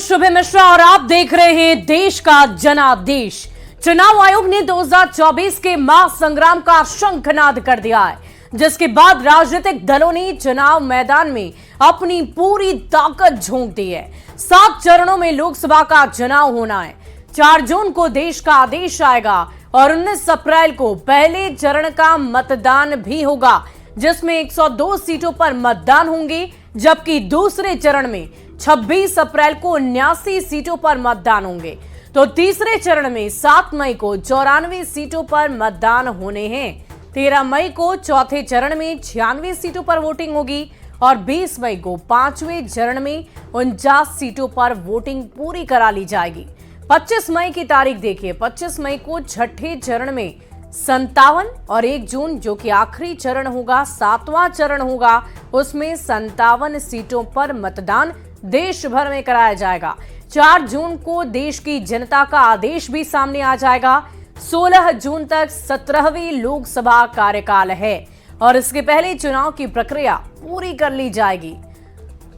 शुभ मिश्रा और आप देख रहे हैं देश का जनादेश। चुनाव आयोग ने 2024 के महासंग्राम का शंखनाद कर दिया है, जिसके बाद राजनीतिक दलों ने चुनाव मैदान में अपनी पूरी ताकत झोंक दी है। 7 चरणों में लोकसभा का चुनाव होना है। 4 जून को देश का आदेश आएगा और 19 अप्रैल को पहले चरण का मतदान भी होगा, जिसमें 102 सीटों पर मतदान होंगे, जबकि दूसरे चरण में 26 अप्रैल को 79 सीटों पर मतदान होंगे। तो तीसरे चरण में 7 मई को 94 सीटों पर मतदान होने हैं। 13 मई को चौथे चरण में 96 सीटों पर वोटिंग होगी और 20 मई को 5वें चरण में 49 सीटों पर वोटिंग पूरी करा ली जाएगी। 25 मई की तारीख देखिए। 25 मई को छठे चरण में 57 और 1 जून जो कि आखिरी चरण होगा, 7वां चरण होगा, उसमें 57 सीटों पर मतदान देश भर में कराया जाएगा। 4 जून को देश की जनता का आदेश भी सामने आ जाएगा। 16 जून तक 17वीं लोकसभा कार्यकाल है और इसके पहले चुनाव की प्रक्रिया पूरी कर ली जाएगी।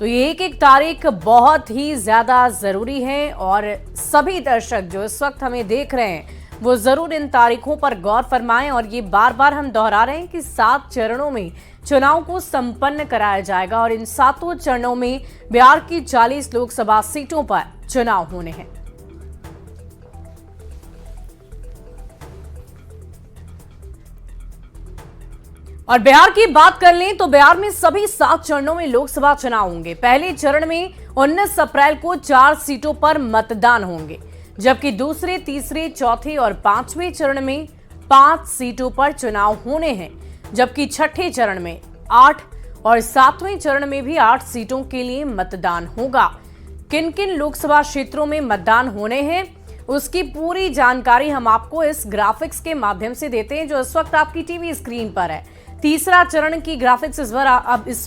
तो ये एक तारीख बहुत ही ज्यादा जरूरी है और सभी दर्शक जो इस वक्त हमें देख रहे हैं वो जरूर इन तारीखों पर गौर फरमाएं। और ये बार बार हम दोहरा रहे हैं कि 7 चरणों में चुनाव को संपन्न कराया जाएगा और इन 7 चरणों में बिहार की 40 लोकसभा सीटों पर चुनाव होने हैं। और बिहार की बात कर लें तो बिहार में सभी 7 चरणों में लोकसभा चुनाव होंगे। पहले चरण में 19 अप्रैल को 4 सीटों पर मतदान होंगे, जबकि दूसरे, तीसरे, चौथे और 5वें चरण में 5 सीटों पर चुनाव होने हैं, जबकि छठे चरण में 8 और 7वें चरण में भी 8 सीटों के लिए मतदान होगा। किन किन लोकसभा क्षेत्रों में मतदान होने हैं उसकी पूरी जानकारी हम आपको इस ग्राफिक्स के माध्यम से देते हैं, जो इस वक्त आपकी टीवी स्क्रीन पर है। तीसरा चरण की ग्राफिक्स इस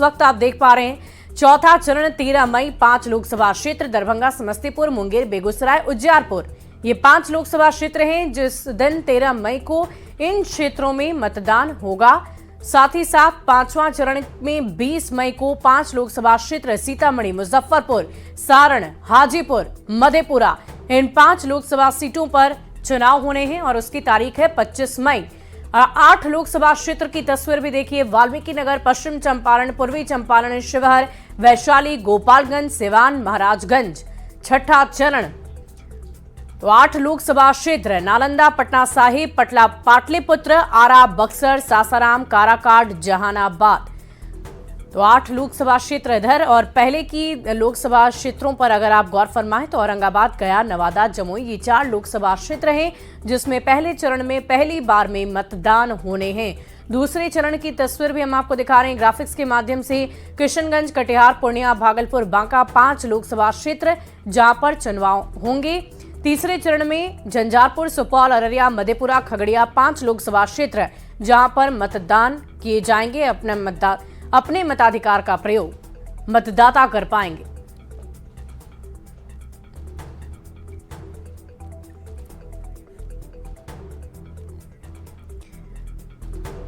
वक्त आप देख पा रहे हैं। चौथा चरण 13 मई 5 लोकसभा क्षेत्र दरभंगा, समस्तीपुर, मुंगेर, बेगूसराय, उज्जैरपुर, ये 5 लोकसभा क्षेत्र हैं जिस दिन 13 मई को इन क्षेत्रों में मतदान होगा। साथ ही साथ 5वां चरण में 20 मई को 5 लोकसभा क्षेत्र सीतामढ़ी, मुजफ्फरपुर, सारण, हाजीपुर, मधेपुरा, इन 5 लोकसभा सीटों पर चुनाव होने हैं और उसकी तारीख है 25 मई। 8 लोकसभा क्षेत्र की तस्वीर भी देखिए। वाल्मीकि नगर, पश्चिम चंपारण, पूर्वी चंपारण, शिवहर, वैशाली, गोपालगंज, सिवान, महाराजगंज। छठा चरण तो 8 लोकसभा क्षेत्र नालंदा, पटना साहिब, पाटलिपुत्र, आरा, बक्सर, सासाराम, काराकाट, जहानाबाद। तो 8 लोकसभा क्षेत्र इधर। और पहले की लोकसभा क्षेत्रों पर अगर आप गौर फरमाएं तो औरंगाबाद, गया, नवादा, जमुई, ये 4 लोकसभा क्षेत्र हैं जिसमें पहले चरण में पहली बार में मतदान होने हैं। दूसरे चरण की तस्वीर भी हम आपको दिखा रहे हैं ग्राफिक्स के माध्यम से। किशनगंज, कटिहार, पूर्णिया, भागलपुर, बांका, 5 लोकसभा क्षेत्र जहां पर चुनाव होंगे। तीसरे चरण में झंझारपुर, सुपौल, अररिया, मधेपुरा, खगड़िया, 5 लोकसभा क्षेत्र जहां पर मतदान किए जाएंगे। अपने मताधिकार का प्रयोग मतदाता कर पाएंगे।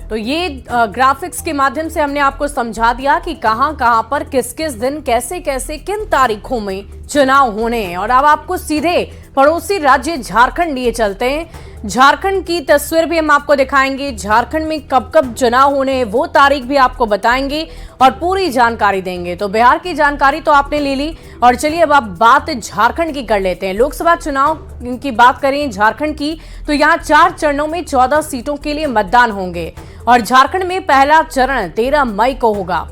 तो ये ग्राफिक्स के माध्यम से हमने आपको समझा दिया कि कहां कहां पर किस किस दिन कैसे कैसे किन तारीखों में चुनाव होने हैं। और अब आपको सीधे पड़ोसी राज्य झारखंड लिए चलते हैं। झारखंड की तस्वीर भी हम आपको दिखाएंगे। झारखंड में कब कब चुनाव होने हैं वो तारीख भी आपको बताएंगे और पूरी जानकारी देंगे। तो बिहार की जानकारी तो आपने ले ली और चलिए अब आप बात झारखंड की कर लेते हैं। लोकसभा चुनाव की बात करें झारखंड की तो यहाँ 4 चरणों में 14 सीटों के लिए मतदान होंगे और झारखंड में पहला चरण 13 मई को होगा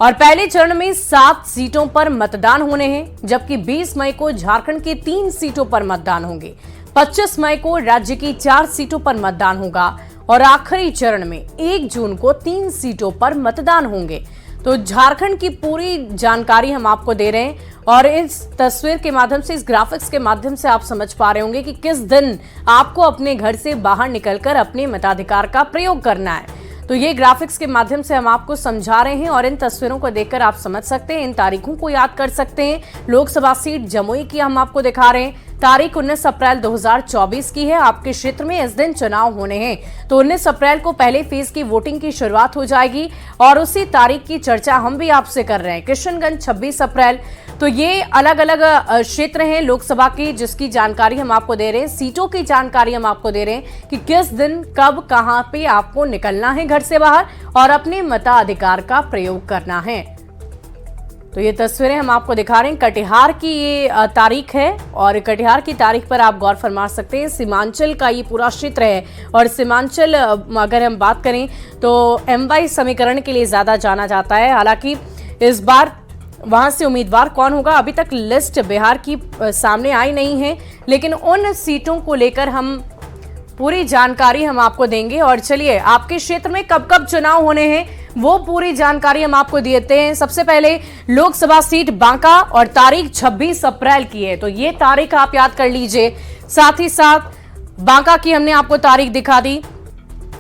और पहले चरण में 7 सीटों पर मतदान होने हैं, जबकि 20 मई को झारखंड की 3 सीटों पर मतदान होंगे। 25 मई को राज्य की 4 सीटों पर मतदान होगा और आखिरी चरण में 1 जून को 3 सीटों पर मतदान होंगे। तो झारखंड की पूरी जानकारी हम आपको दे रहे हैं और इस तस्वीर के माध्यम से, इस ग्राफिक्स के माध्यम से आप समझ पा रहे होंगे कि किस दिन आपको अपने घर से बाहर निकलकर अपने मताधिकार का प्रयोग करना है। तो ये ग्राफिक्स के माध्यम से हम आपको समझा रहे हैं और इन तस्वीरों को देखकर आप समझ सकते हैं, इन तारीखों को याद कर सकते हैं। लोकसभा सीट जमुई की हम आपको दिखा रहे हैं। तारीख 19 अप्रैल 2024 की है। आपके क्षेत्र में इस दिन चुनाव होने हैं, तो 19 अप्रैल को पहले फेज की वोटिंग की शुरुआत हो जाएगी और उसी तारीख की चर्चा हम भी आपसे कर रहे हैं। किशनगंज 26 अप्रैल। तो ये अलग अलग क्षेत्र हैं लोकसभा की, जिसकी जानकारी हम आपको दे रहे हैं, सीटों की जानकारी हम आपको दे रहे हैं कि किस दिन कब कहां पे आपको निकलना है घर से बाहर और अपने मताधिकार का प्रयोग करना है। तो ये तस्वीरें हम आपको दिखा रहे हैं। कटिहार की ये तारीख है और कटिहार की तारीख पर आप गौर फरमा सकते हैं। सीमांचल का ये पूरा क्षेत्र है और सीमांचल अगर हम बात करें तो MY समीकरण के लिए ज्यादा जाना जाता है। हालांकि इस बार वहां से उम्मीदवार कौन होगा, अभी तक लिस्ट बिहार की सामने आई नहीं है, लेकिन उन सीटों को लेकर हम पूरी जानकारी हम आपको देंगे। और चलिए, आपके क्षेत्र में कब कब चुनाव होने हैं वो पूरी जानकारी हम आपको देते हैं। सबसे पहले लोकसभा सीट बांका और तारीख 26 अप्रैल की है, तो ये तारीख आप याद कर लीजिए। साथ ही साथ बांका की हमने आपको तारीख दिखा दी।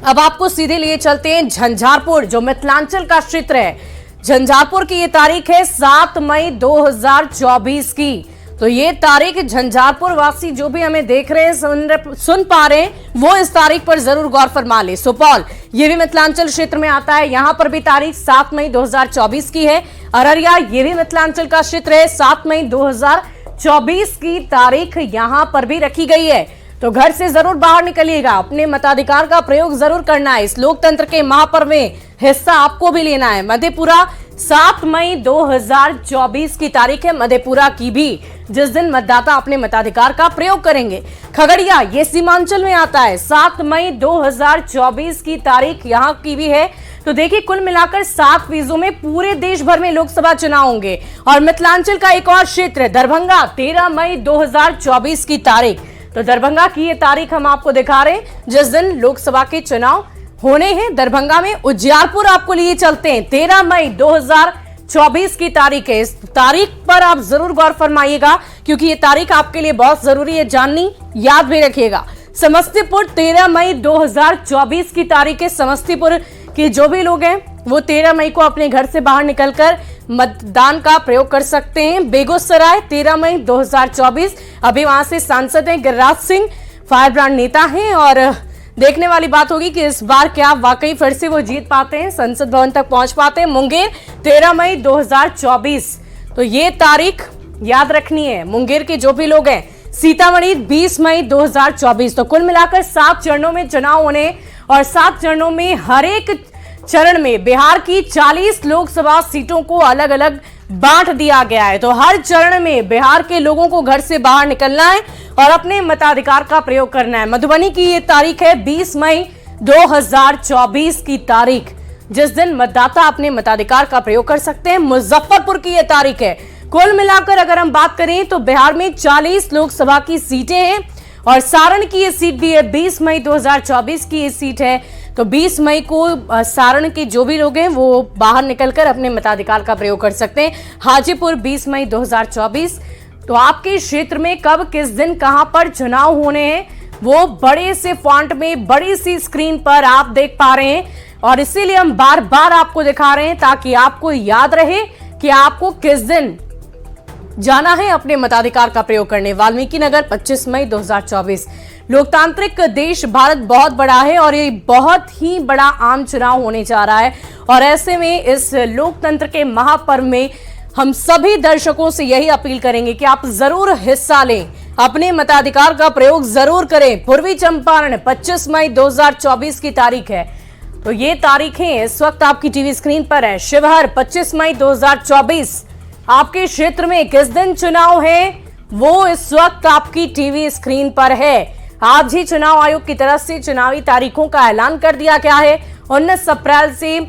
अब आपको सीधे लिए चलते हैं झंझारपुर, जो मिथिलांचल का क्षेत्र है। झंझारपुर की ये तारीख है 7 मई 2024 की। तो ये तारीख झंझारपुर वासी जो भी हमें देख रहे हैं, सुन पा रहे हैं, वो इस तारीख पर जरूर गौर फरमा ले। सुपौल, ये भी मिथिलांचल क्षेत्र में आता है, यहां पर भी तारीख 7 मई 2024 की है। अररिया, ये भी मिथिलांचल का क्षेत्र है, 7 मई 2024 की तारीख यहां पर भी रखी गई है। तो घर से जरूर बाहर निकलिएगा, अपने मताधिकार का प्रयोग जरूर करना है। इस लोकतंत्र के महापर्व में हिस्सा आपको भी लेना है। मधेपुरा, 7 मई 2024 की तारीख है मधेपुरा की भी, जिस दिन मतदाता अपने मताधिकार का प्रयोग करेंगे। खगड़िया, ये सीमांचल में आता है, 7 मई 2024 की तारीख यहां की भी है। तो देखिए, कुल मिलाकर 7 फीजों में पूरे देश भर में लोकसभा चुनाव होंगे। और मिथिलांचल का एक और क्षेत्र दरभंगा, 13 मई 2024 की तारीख। तो दरभंगा की ये तारीख हम आपको दिखा रहे हैं, जिस दिन लोकसभा के चुनाव होने हैं दरभंगा में। उजियारपुर आपको लिए चलते हैं, 13 मई 2024 की तारीख है। इस तारीख पर आप जरूर गौर फरमाइएगा, क्योंकि ये तारीख आपके लिए बहुत जरूरी है जाननी, याद भी रखिएगा। समस्तीपुर, 13 मई 2024 की तारीख है। समस्तीपुर के जो भी लोग हैं वो 13 मई को अपने घर से बाहर निकलकर मतदान का प्रयोग कर सकते हैं। बेगूसराय, 13 मई 2024, अभी वहां से सांसद हैं गिरिराज सिंह, फायर ब्रांड नेता हैं, और देखने वाली बात होगी कि इस बार क्या वाकई फिर से वो जीत पाते हैं, संसद भवन तक पहुंच पाते हैं। मुंगेर, 13 मई 2024, तो ये तारीख याद रखनी है मुंगेर के जो भी लोग हैं। सीतामढ़ी, 20 मई 2024। तो कुल मिलाकर 7 चरणों में चुनाव होने, और 7 चरणों में हर एक चरण में बिहार की 40 लोकसभा सीटों को अलग अलग बांट दिया गया है। तो हर चरण में बिहार के लोगों को घर से बाहर निकलना है और अपने मताधिकार का प्रयोग करना है। मधुबनी की ये तारीख है 20 मई 2024 की तारीख, जिस दिन मतदाता अपने मताधिकार का प्रयोग कर सकते हैं। मुजफ्फरपुर की ये तारीख है। कुल मिलाकर अगर हम बात करें तो बिहार में 40 लोकसभा की सीटें हैं, और सारण की ये सीट भी है, 20 मई 2024 की ये सीट है। तो 20 मई को सारण के जो भी लोग हैं वो बाहर निकलकर अपने मताधिकार का प्रयोग कर सकते हैं। हाजीपुर, 20 मई 2024। तो आपके क्षेत्र में कब किस दिन कहां पर चुनाव होने हैं वो बड़े से फॉन्ट में बड़ी सी स्क्रीन पर आप देख पा रहे हैं, और इसीलिए हम बार बार आपको दिखा रहे हैं ताकि आपको याद रहे कि आपको किस दिन जाना है अपने मताधिकार का प्रयोग करने। वाल्मीकि नगर, 25 मई 2024। लोकतांत्रिक देश भारत बहुत बड़ा है और ये बहुत ही बड़ा आम चुनाव होने जा रहा है, और ऐसे में इस लोकतंत्र के महापर्व में हम सभी दर्शकों से यही अपील करेंगे कि आप जरूर हिस्सा लें, अपने मताधिकार का प्रयोग जरूर करें। पूर्वी चंपारण, 25 मई 2024 की तारीख है। तो ये तारीखें इस वक्त आपकी टीवी स्क्रीन पर है। शिवहर, 25 मई 2024। आपके क्षेत्र में किस दिन चुनाव है वो इस वक्त आपकी टीवी स्क्रीन पर है। आज ही चुनाव आयोग की तरफ से चुनावी तारीखों का ऐलान कर दिया गया है। 19 अप्रैल से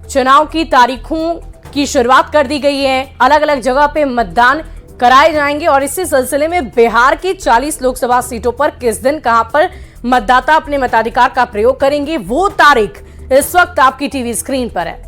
चुनाव की तारीखों की शुरुआत कर दी गई है। अलग अलग जगह पे मतदान कराए जाएंगे, और इसी सिलसिले में बिहार की 40 लोकसभा सीटों पर किस दिन कहां पर मतदाता अपने मताधिकार का प्रयोग करेंगे वो तारीख इस वक्त आपकी टीवी स्क्रीन पर है।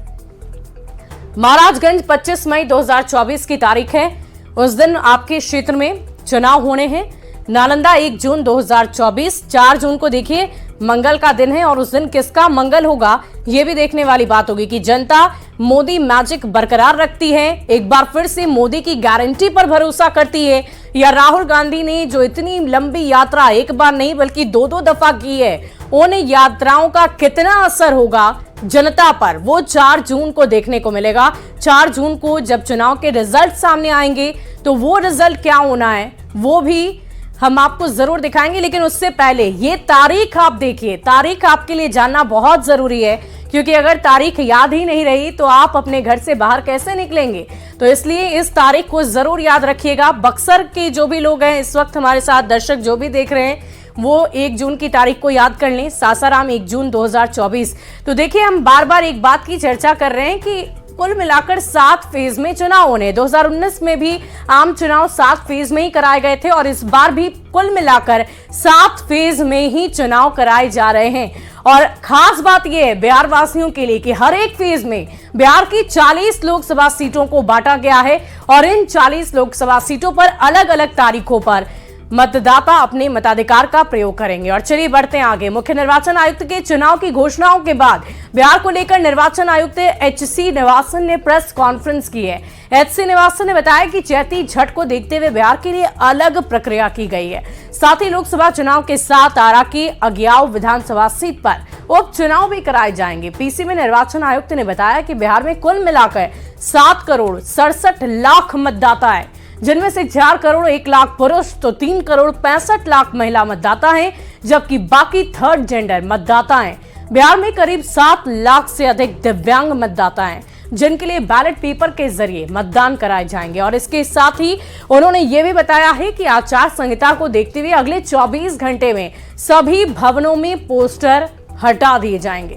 महाराजगंज, 25 मई 2024 की तारीख है। उस दिन आपके क्षेत्र में चुनाव होने हैं। नालंदा, 1 जून 2024। 4 जून को देखिए मंगल का दिन है, और उस दिन किसका मंगल होगा ये भी देखने वाली बात होगी कि जनता मोदी मैजिक बरकरार रखती है, एक बार फिर से मोदी की गारंटी पर भरोसा करती है, या राहुल गांधी ने जो इतनी लंबी यात्रा एक बार नहीं बल्कि दो दो दफा की है, उन यात्राओं का कितना असर होगा जनता पर, वो 4 जून को देखने को मिलेगा। 4 जून को जब चुनाव के रिजल्ट सामने आएंगे तो वो रिजल्ट क्या होना है वो भी हम आपको जरूर दिखाएंगे। लेकिन उससे पहले ये तारीख आप देखिए, तारीख आपके लिए जानना बहुत जरूरी है, क्योंकि अगर तारीख याद ही नहीं रही तो आप अपने घर से बाहर कैसे निकलेंगे। तो इसलिए इस तारीख को जरूर याद रखिएगा। बक्सर के जो भी लोग हैं इस वक्त हमारे साथ, दर्शक जो भी देख रहे हैं, वो 1 जून की तारीख को याद कर लें, सासाराम 1 जून 2024। तो देखिए, हम बार बार एक बात की चर्चा कर रहे हैं कि कुल मिलाकर 7 फेज में चुनाव होने, 2019 में भी आम चुनाव 7 फेज में ही कराए गए थे और इस बार भी कुल मिलाकर 7 फेज में ही चुनाव कराए जा रहे हैं। और खास बात यह है बिहार वासियों के लिए कि हर एक फेज में बिहार की 40 लोकसभा सीटों को बांटा गया है और इन 40 लोकसभा सीटों पर अलग अलग तारीखों पर मतदाता अपने मताधिकार का प्रयोग करेंगे। और चलिए बढ़ते हैं आगे। मुख्य निर्वाचन आयुक्त के चुनाव की घोषणाओं के बाद बिहार को लेकर निर्वाचन आयुक्त एच.सी. निवासन ने प्रेस कॉन्फ्रेंस की है। एच.सी. निवासन ने बताया कि चैती छठ को देखते हुए बिहार के लिए अलग प्रक्रिया की गई है। साथ ही लोकसभा चुनाव के साथ आरा की अगियाव विधानसभा सीट पर उपचुनाव भी कराए जाएंगे। पीसी में निर्वाचन आयुक्त ने बताया कि बिहार में कुल मिलाकर 7 करोड़ 67 लाख मतदाता है, जिनमें से 4 करोड़ 1 लाख पुरुष तो 3 करोड़ 65 लाख महिला मतदाता हैं, जबकि बाकी थर्ड जेंडर मतदाता हैं। बिहार में करीब 7 लाख से अधिक दिव्यांग मतदाता हैं, जिनके लिए बैलेट पेपर के जरिए मतदान कराए जाएंगे। और इसके साथ ही उन्होंने ये भी बताया है कि आचार संहिता को देखते हुए अगले 24 घंटे में सभी भवनों में पोस्टर हटा दिए जाएंगे।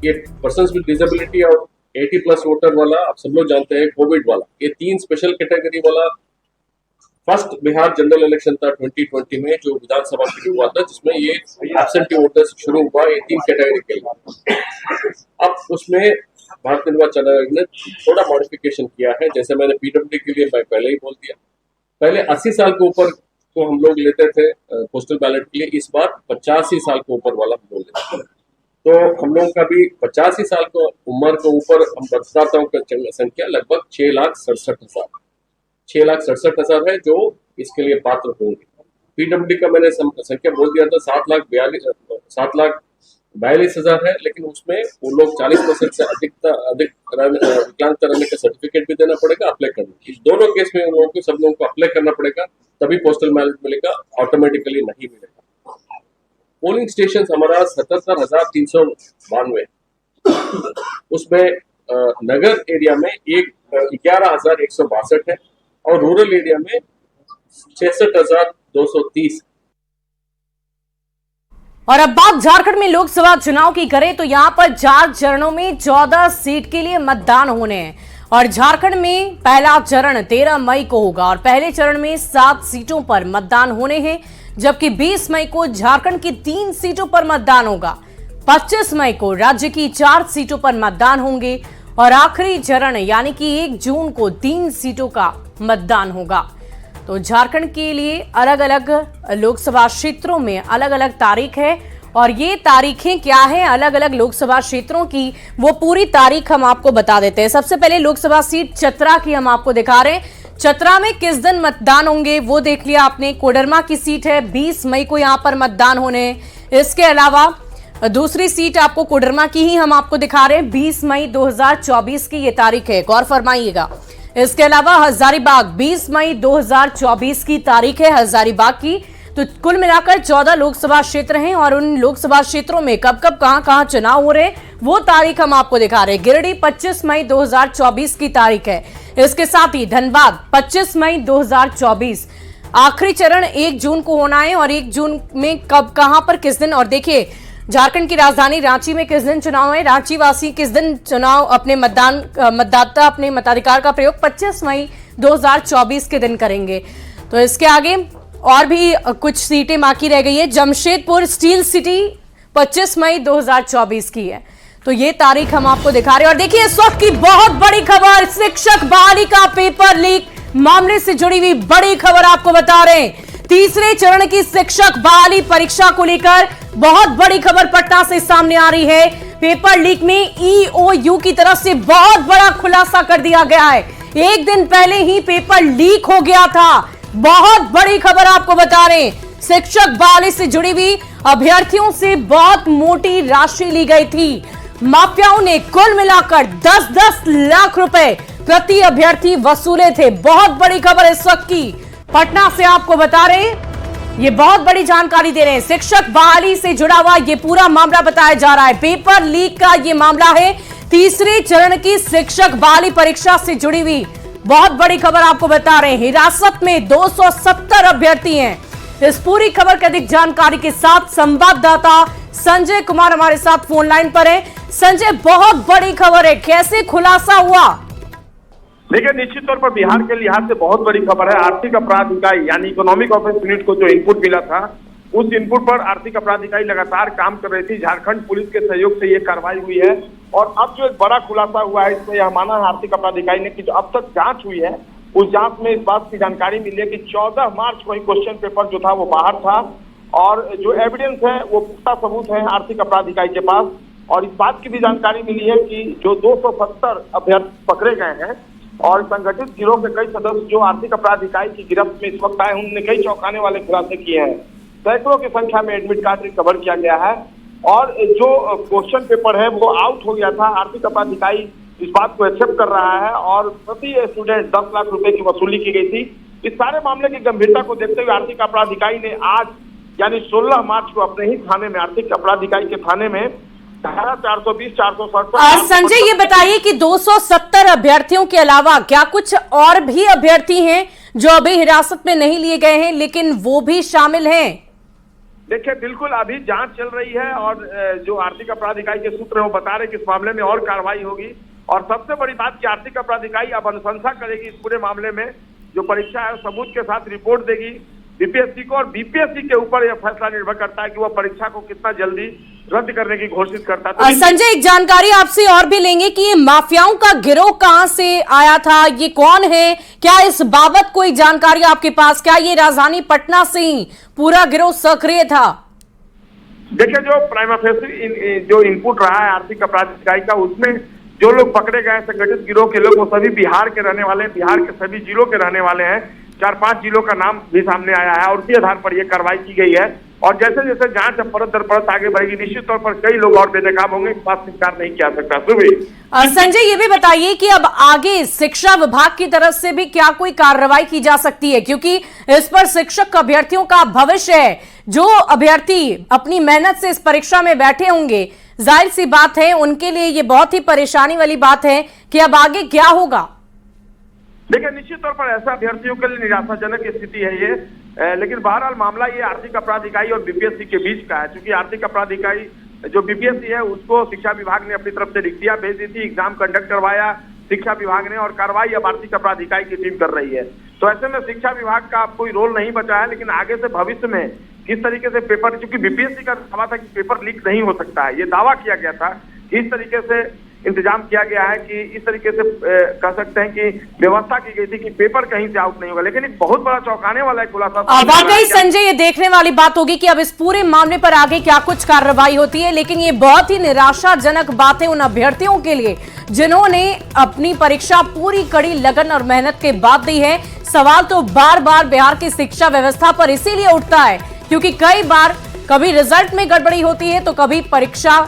ये पर्सन्स विद डिसेबिलिटी और 80+ वोटर वाला आप सब लोग जानते हैं, कोविड वाला, ये 3 स्पेशल कैटेगरी वाला फर्स्ट बिहार जनरल इलेक्शन था 2020 में, जो विधानसभा के लिए हुआ था, जिसमें ये एब्सेंटी वोटर्स शुरू हुआ, ये 3 कैटेगरी के लिए। अब उसमें भारत निर्वाचन आयोग ने थोड़ा मॉडिफिकेशन किया है। जैसे मैंने पीडब्ल्यूडी के लिए मैं पहले ही बोल दिया, पहले 80 साल के ऊपर को हम लोग लेते थे पोस्टल बैलेट के लिए, इस बार 85 साल के ऊपर वाला हम लोग लेते हैं। तो हम लोगों का भी 85 साल को उम्र के ऊपर हम मतदाताओं की संख्या लगभग 6,67,000 है, जो इसके लिए पात्र होंगे। पीडब्ल्यूडी का मैंने संख्या बोल दिया था 7,42,000 है, लेकिन उसमें वो लोग 40% से अधिक विकलांगता रहने का सर्टिफिकेट भी देना पड़ेगा अप्लाई करने। दोनों केस में उन लोगों को, सब लोगों को अप्लाई करना पड़ेगा, तभी पोस्टल बैलेट मिलेगा, ऑटोमेटिकली नहीं मिलेगा। पोलिंग स्टेशन हमारा 77,392, उसमें नगर एरिया में 11,162 है और रूरल एरिया में 66,230। और अब बात झारखंड में लोकसभा चुनाव की करें तो यहां पर 4 चरणों में 14 सीट के लिए मतदान होने हैं। और झारखंड में पहला चरण 13 मई को होगा और पहले चरण में 7 सीटों पर मतदान होने हैं, जबकि 20 मई को झारखंड की 3 सीटों पर मतदान होगा। 25 मई को राज्य की 4 सीटों पर मतदान होंगे और आखिरी चरण यानी कि 1 जून को 3 सीटों का मतदान होगा। तो झारखंड के लिए अलग अलग लोकसभा क्षेत्रों में अलग अलग तारीख है और ये तारीखें क्या हैं अलग अलग लोकसभा क्षेत्रों की, वो पूरी तारीख हम आपको बता देते हैं। सबसे पहले लोकसभा सीट चतरा की हम आपको दिखा रहे हैं। चतरा में किस दिन मतदान होंगे वो देख लिया आपने। कोडरमा की सीट है, 20 मई को यहां पर मतदान होने हैं। इसके अलावा दूसरी सीट आपको कोडरमा की ही हम आपको दिखा रहे हैं, 20 मई 2024 की ये तारीख है, गौर फरमाइएगा। इसके अलावा हजारीबाग 20 मई 2024 की तारीख है हजारीबाग की। तो कुल मिलाकर 14 लोकसभा क्षेत्र हैं और उन लोकसभा क्षेत्रों में कब कब कहां चुनाव हो रहे हैं वो तारीख हम आपको दिखा रहे हैं। गिरिडीह 25 मई 2024 की तारीख है। इसके साथ ही धनबाद 25 मई 2024। आखिरी चरण 1 जून को होना है और 1 जून में कब कहां पर किस दिन। और देखिए झारखंड की राजधानी रांची में किस दिन चुनाव है, रांची वासी किस दिन चुनाव अपने मतदाता अपने मताधिकार का प्रयोग 25 मई 2024 के दिन करेंगे। तो इसके आगे और भी कुछ सीटें बाकी रह गई है। जमशेदपुर स्टील सिटी 25 मई 2024 की है। तो ये तारीख हम आपको दिखा रहे हैं। और देखिए इस वक्त की बहुत बड़ी खबर, शिक्षक बहाली का पेपर लीक मामले से जुड़ी हुई बड़ी खबर आपको बता रहे हैं। तीसरे चरण की शिक्षक बहाली परीक्षा को लेकर बहुत बड़ी खबर पटना से सामने आ रही है। पेपर लीक में ईओयू की तरफ से बहुत बड़ा खुलासा कर दिया गया है। एक दिन पहले ही पेपर लीक हो गया था। बहुत बड़ी खबर आपको बता रहे हैं, शिक्षक बहाली से जुड़ी हुई अभ्यर्थियों से बहुत मोटी राशि ली गई थी। माफियाओं ने कुल मिलाकर 10-10 लाख रुपए प्रति अभ्यर्थी वसूले थे। बहुत बड़ी खबर इस वक्त की पटना से आपको बता रहे हैं, ये बहुत बड़ी जानकारी दे रहे हैं। शिक्षक बहाली से जुड़ा हुआ ये पूरा मामला बताया जा रहा है। पेपर लीक का ये मामला है। तीसरे चरण की शिक्षक बहाली परीक्षा से जुड़ी हुई बहुत बड़ी खबर आपको बता रहे हैं। हिरासत में 270 अभ्यर्थी हैं। इस पूरी खबर की अधिक जानकारी के साथ संवाददाता संजय कुमार हमारे साथ फोन लाइन पर है। संजय, बहुत बड़ी खबर है, कैसे खुलासा हुआ? देखिए, निश्चित तौर पर बिहार के लिहाज से बहुत बड़ी खबर है। आर्थिक अपराध इकाई यानी इकोनॉमिक ऑफेंस यूनिट को जो इनपुट मिला था, उस इनपुट पर आर्थिक अपराध इकाई लगातार काम कर रही थी। झारखंड पुलिस के सहयोग से ये कार्रवाई हुई है और अब जो एक बड़ा खुलासा हुआ है, इसमें यह माना है आर्थिक अपराध इकाई ने कि जो अब तक जांच हुई है, उस जांच में इस बात की जानकारी मिली है कि 14 मार्च को ही क्वेश्चन पेपर जो था वो बाहर था और जो एविडेंस है वो पुख्ता सबूत है आर्थिक अपराध इकाई के पास। और इस बात की भी जानकारी मिली है कि जो 270 अभ्यर्थी पकड़े गए हैं और संगठित गिरोह के कई सदस्य जो आर्थिक अपराध इकाई की गिरफ्त में इस वक्त आए, उन्होंने कई चौंकाने वाले खुलासे किए हैं। सैकड़ों की संख्या में एडमिट कार्ड रिकवर किया गया है और जो क्वेश्चन पेपर है वो आउट हो गया था। आर्थिक अपराध इकाई इस बात को एक्सेप्ट कर रहा है और प्रति स्टूडेंट 10 लाख रुपए की वसूली की गई थी। इस सारे मामले की गंभीरता को देखते हुए आर्थिक अपराध इकाई ने आज यानी 16 मार्च को अपने ही थाने में, आर्थिक अपराध इकाई के थाने में धारा 420, 467। संजय, ये बताइए कि 270 अभ्यर्थियों के अलावा क्या कुछ और भी अभ्यर्थी हैं जो अभी हिरासत में नहीं लिए गए हैं लेकिन वो भी शामिल हैं? देखिए, बिल्कुल अभी जांच चल रही है और जो आर्थिक अपराध इकाई के सूत्र हैं वो बता रहे हैं कि इस मामले में और कार्रवाई होगी। और सबसे बड़ी बात कि आर्थिक अपराध इकाई अब अनुशंसा करेगी इस पूरे मामले में। जो परीक्षा है सबूत के साथ रिपोर्ट देगी बीपीएससी को और बीपीएससी के ऊपर यह फैसला निर्भर करता है कि वह परीक्षा को कितना जल्दी रद्द करने की घोषित करता है। संजय, एक जानकारी आपसे और भी लेंगे कि ये माफियाओं का गिरोह कहां से आया था, ये कौन है, क्या इस बाबत कोई जानकारी आपके पास? क्या ये राजधानी पटना से ही पूरा गिरोह सक्रिय था? देखिए, जो प्राइमा फेसी जो इनपुट रहा है आर्थिक अपराध इकाई का, उसमें जो लोग पकड़े गए संगठित गिरोह के लोग वो सभी बिहार के रहने वाले हैं, बिहार के सभी जिलों के रहने वाले हैं। 4-5 जिलों का नाम भी सामने आया है और उसी आधार पर यह कार्रवाई की गई है। और जैसे जैसे जांच परत दर परत आगे बढ़ेगी, निश्चित तौर पर कई लोग और बेनकाब होंगे, इस बात से इनकार नहीं किया सकता। संजय, ये भी बताइए कि अब आगे शिक्षा विभाग की तरफ से भी क्या कोई कार्रवाई की जा सकती है, क्योंकि इस पर शिक्षक अभ्यर्थियों का भविष्य है। जो अभ्यर्थी अपनी मेहनत से इस परीक्षा में बैठे होंगे, जाहिर सी बात है उनके लिए ये बहुत ही परेशानी वाली बात है कि अब आगे क्या होगा। देखिए, निश्चित तौर पर ऐसा अभ्यर्थियों के लिए निराशाजनक स्थिति है ये, लेकिन बहरहाल मामला ये आर्थिक अपराध इकाई और बीपीएससी के बीच का है। क्योंकि आर्थिक अपराध इकाई जो बीपीएससी है उसको शिक्षा विभाग ने अपनी तरफ से रिक्तियां भेज दी थी, एग्जाम कंडक्ट करवाया शिक्षा विभाग ने और कार्रवाई अब आर्थिक अपराध इकाई की टीम कर रही है। तो ऐसे में शिक्षा विभाग का अब कोई रोल नहीं बचा है, लेकिन आगे से भविष्य में किस तरीके से पेपर, क्योंकि बीपीएससी का दावा था कि पेपर लीक नहीं हो सकता है, ये दावा किया गया था, इस तरीके से इंतजाम किया गया है कि इस तरीके से कह सकते हैं कि व्यवस्था की गई थी कि पेपर कहीं से आउट नहीं होगा। लेकिन एक बहुत बड़ा चौंकाने वाला खुलासा वाकई संजय, ये देखने वाली बात होगी कि अब इस पूरे मामले पर आगे क्या कुछ कार्रवाई होती है। लेकिन ये बहुत ही निराशाजनक बात है उन अभ्यर्थियों के लिए जिन्होंने अपनी परीक्षा पूरी कड़ी लगन और मेहनत के बाद दी है। सवाल तो बार बार बिहार की शिक्षा व्यवस्था पर इसीलिए उठता है क्योंकि कई बार कभी रिजल्ट में गड़बड़ी होती है तो कभी परीक्षा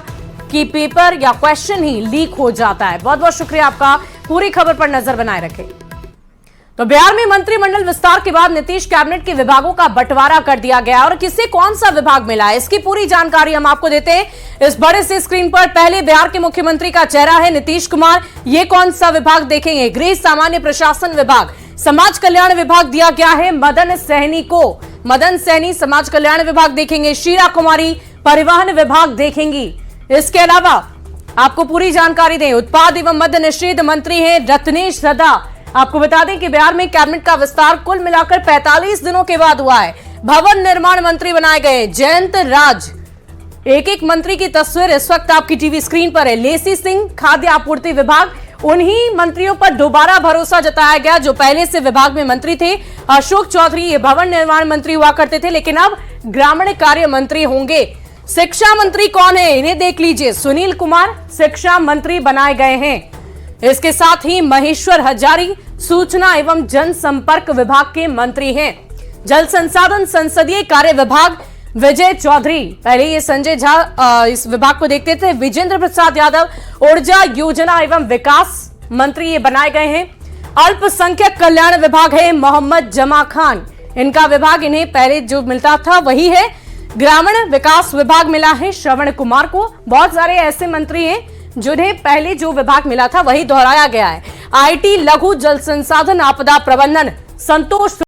कि पेपर या क्वेश्चन ही लीक हो जाता है। बहुत बहुत शुक्रिया आपका, पूरी खबर पर नजर बनाए रखें। तो बिहार में मंत्रिमंडल विस्तार के बाद नीतीश कैबिनेट के विभागों का बंटवारा कर दिया गया और किसे कौन सा विभाग मिला है, इसकी पूरी जानकारी हम आपको देते हैं इस बड़े से स्क्रीन पर। पहले बिहार के मुख्यमंत्री का चेहरा है नीतीश कुमार। ये कौन सा विभाग देखेंगे? गृह सामान्य प्रशासन विभाग। समाज कल्याण विभाग दिया गया है मदन सहनी को, मदन सहनी समाज कल्याण विभाग देखेंगे। शीला कुमारी परिवहन विभाग देखेंगी। इसके अलावा आपको पूरी जानकारी दें, उत्पाद एवं मद्य निषेध मंत्री हैं रत्नेश सदा। आपको बता दें कि बिहार में कैबिनेट का विस्तार कुल मिलाकर 45 दिनों के बाद हुआ है। भवन निर्माण मंत्री बनाए गए जयंत राज। एक एक मंत्री की तस्वीर इस वक्त आपकी टीवी स्क्रीन पर है। लेसी सिंह खाद्य आपूर्ति विभाग, उन्हीं मंत्रियों पर दोबारा भरोसा जताया गया जो पहले से विभाग में मंत्री थे। अशोक चौधरी ये भवन निर्माण मंत्री हुआ करते थे, लेकिन अब ग्रामीण कार्य मंत्री होंगे। शिक्षा मंत्री कौन है, इन्हें देख लीजिए। सुनील कुमार शिक्षा मंत्री बनाए गए हैं। इसके साथ ही महेश्वर हजारी सूचना एवं जनसंपर्क विभाग के मंत्री हैं। जल संसाधन संसदीय कार्य विभाग विजय चौधरी, पहले ये संजय झा इस विभाग को देखते थे। विजेंद्र प्रसाद यादव ऊर्जा योजना एवं विकास मंत्री ये बनाए गए हैं। अल्पसंख्यक कल्याण विभाग है मोहम्मद जमा खान, इनका विभाग इन्हें पहले जो मिलता था वही है। ग्रामीण विकास विभाग मिला है श्रवण कुमार को। बहुत सारे ऐसे मंत्री हैं जिन्हें पहले जो विभाग मिला था वही दोहराया गया है। आईटी, लघु जल संसाधन, आपदा प्रबंधन संतोष